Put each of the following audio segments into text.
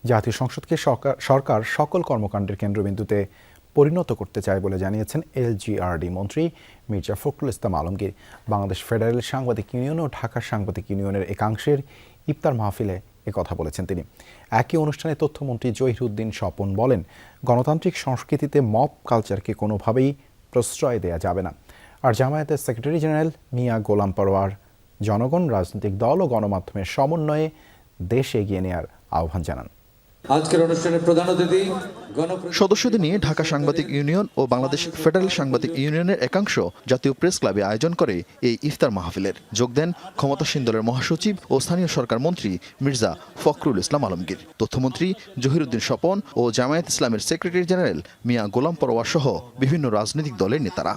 জাতীয় সংসদকে সরকার সকল কর্মকাণ্ডের কেন্দ্রবিন্দুতে পরিণত করতে চায় বলে জানিয়েছেন এলজিআরডি মন্ত্রী মির্জা ফখরুল ইসলাম আলমগীর। বাংলাদেশ ফেডারেল সাংবাদিক ইউনিয়ন ও ঢাকা সাংবাদিক ইউনিয়নের একাংশের ইফতার মাহফিলে একথা বলেছেন তিনি। একই অনুষ্ঠানে তথ্যমন্ত্রী জহিরুদ্দিন স্বপন বলেন, গণতান্ত্রিক সংস্কৃতিতে মব কালচারকে কোনোভাবেই প্রশ্রয় দেয়া যাবে না। আর জামায়াতের সেক্রেটারি জেনারেল মিয়া গোলাম পরোয়ার জনগণ, রাজনৈতিক দল ও গণমাধ্যমের সমন্বয়ে দেশ এগিয়ে নেওয়ার আহ্বান জানান। আজকের অনুষ্ঠানের প্রধান অতিথি সদস্যদের নিয়ে ঢাকা সাংবাদিক ইউনিয়ন ও বাংলাদেশ ফেডারেল সাংবাদিক ইউনিয়নের একাংশ জাতীয় প্রেস ক্লাবে আয়োজন করে এই ইফতার মাহফিলের। যোগ দেন ক্ষমতাসীন দলের মহাসচিব ও স্থানীয় সরকার মন্ত্রী মির্জা ফখরুল ইসলাম আলমগীর, তথ্যমন্ত্রী জহিরুদ্দিন স্বপন ও জামায়াত ইসলামের সেক্রেটারি জেনারেল মিয়া গোলাম পরোয়ার সহ বিভিন্ন রাজনৈতিক দলের নেতারা।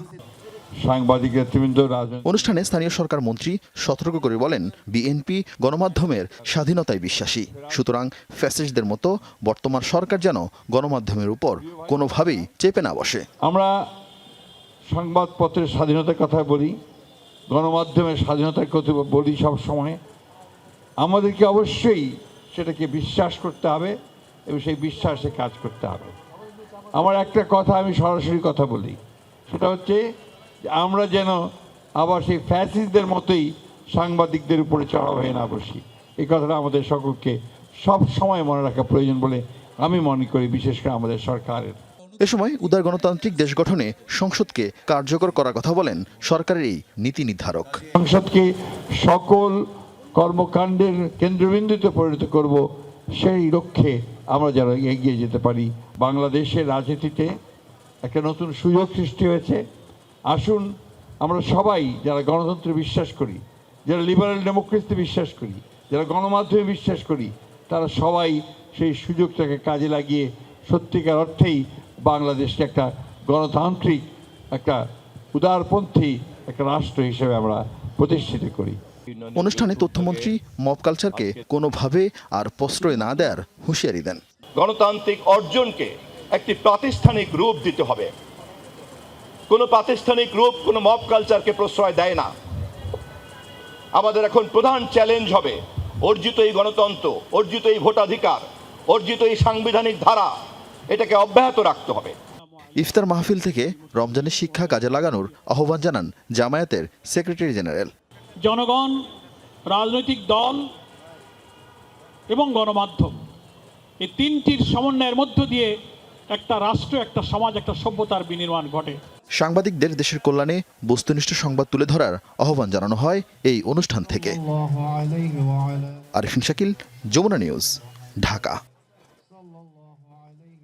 অনুষ্ঠানে স্থানীয় সরকার মন্ত্রী সতর্ক করে বলেন, বিএনপি গণমাধ্যমের স্বাধীনতায় বিশ্বাসী, সুতরাং ফ্যাসিস্টদের মতো বর্তমান সরকার যেন গণমাধ্যমের উপর কোনোভাবেই চেপে না বসে। আমরা সংবাদপত্রের স্বাধীনতার কথা বলি, গণমাধ্যমের স্বাধীনতার কথা বলি সব সময়। আমাদেরকে অবশ্যই সেটাকে বিশ্বাস করতে হবে এবং সেই বিশ্বাসে কাজ করতে হবে। আমার একটা কথা আমি সরাসরি কথা বলি, সেটা হচ্ছে আমরা যেন আবার সেই ফ্যাসিস্টদের মতোই সাংবাদিকদের উপরে চড়াও হয়ে না বসি। এই কথাটা আমাদের সকলকে সব সময় মনে রাখা প্রয়োজন বলে আমি মনে করি, বিশেষ করে আমাদের সরকারের। এ সময় উদার গণতান্ত্রিক দেশ গঠনে সংসদকে কার্যকর করার কথা বলেন সরকারের এই নীতি নির্ধারক। সংসদকে সকল কর্মকাণ্ডের কেন্দ্রবিন্দুতে পরিণত করব, সেই লক্ষ্যে আমরা যেন এগিয়ে যেতে পারি। বাংলাদেশের রাজনীতিতে একটা নতুন সুযোগ সৃষ্টি হয়েছে। আসুন আমরা সবাই যারা গণতন্ত্রে বিশ্বাস করি, যারা লিবারেল ডেমোক্রেসিতে বিশ্বাস করি, যারা গণমাধ্যমে বিশ্বাস করি, তারা সবাই সেই সুযোগটাকে কাজে লাগিয়ে সত্যিকার অর্থেই বাংলাদেশকে একটা গণতান্ত্রিক, একটা উদারপন্থী একটা রাষ্ট্র হিসেবে আমরা প্রতিষ্ঠিত করি। অনুষ্ঠানে তথ্যমন্ত্রী মব কালচারকে কোনোভাবে আর প্রশ্রয় না দেওয়ার হুঁশিয়ারি দেন। গণতান্ত্রিক অর্জনকে একটি প্রাতিষ্ঠানিক রূপ দিতে হবে। কোনো প্রাতিষ্ঠানিক রূপ কোনো মব কালচারকে প্রশ্রয় দেয় না। আমাদের এখন প্রধান চ্যালেঞ্জ হবে অর্জিত এই গণতন্ত্র, অর্জিত এই ভোটাধিকার, অর্জিত এই সাংবিধানিক ধারা, এটাকে অব্যাহত রাখতে হবে। ইফতার মাহফিল থেকে রমজানের শিক্ষা কাজে লাগানোর আহ্বান জানান জামায়াতের সেক্রেটারি জেনারেল। জনগণ, রাজনৈতিক দল এবং গণমাধ্যম, এই তিনটির সমন্বয়ের মধ্য দিয়ে একটা রাষ্ট্র, একটা সমাজ, একটা সভ্যতার বিনির্মাণ ঘটে। সাংবাদিকদের দেশের কল্যাণে বস্তুনিষ্ঠ সংবাদ তুলে ধরার আহ্বান জানানো হয় এই অনুষ্ঠান থেকে। আরিফিন শাকিল, যমুনা নিউজ, ঢাকা।